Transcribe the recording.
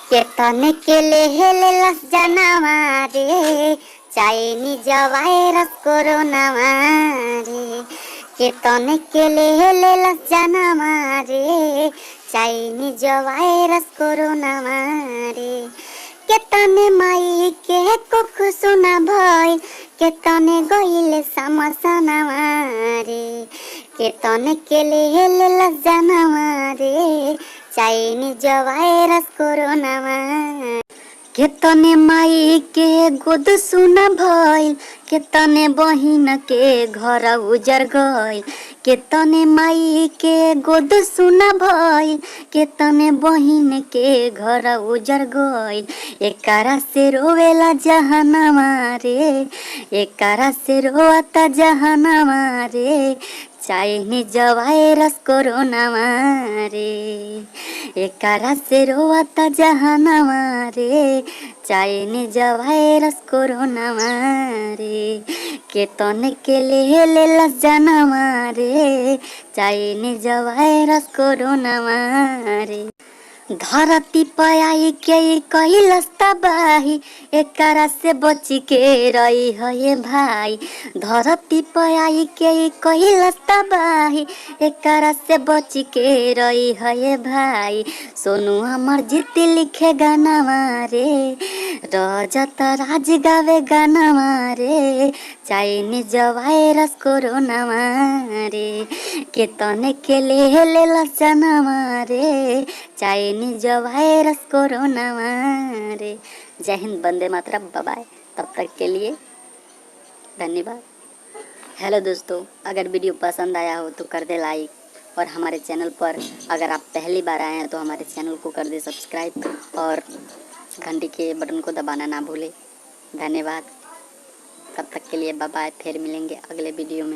केतने के ले लस जनावा रे चाइनीज वायरस कोरोना रे। केतने के ले लस जनावा रे चाइनीज वायरस कोरोना रे। केतने माई के कुख सुना भइल केतने गइले समसना रे। केतने के ले लस जनावा रे चाइनीज वायरस कोरोना। केतने माई के गोद सुना भइल केतने बहिन के घर उजर गइल। केतने माई के गोद सुना भइल केतने बहिन के घर उजर गइल। एकरा से रोवेला जहानमा रे एकरा से रोता जहानमा रे चाइनीज वायरस कोरोना रे। एकरा से रोता जहानमा रे चाइनीज वायरस कोरोना रे। केतने के ले लस जनामा रे चाइनीज वायरस कोरोना रे। धरती पाई के कैलस तबाही एकरा से बच के रही है भाई। धरती पाई के कैलस तबाही एकरा से बच के रही है भाई। सोनू अमर जीत लिखे गाना रे रजत राज गावे गाना रे चाइनीज वायरस कोरोना रे। केतने के ले लस जनामा रे चाइनीज वायरस कोरोना रे। जय हिंद, वंदे मातरम, बाय बाय। तब तक के लिए धन्यवाद। हेलो दोस्तों, अगर वीडियो पसंद आया हो तो कर दे लाइक और हमारे चैनल पर अगर आप पहली बार आए हैं तो हमारे चैनल को कर दे सब्सक्राइब और घंटी के बटन को दबाना ना भूले। धन्यवाद। तब तक के लिए बाय बाय। फिर मिलेंगे अगले वीडियो में।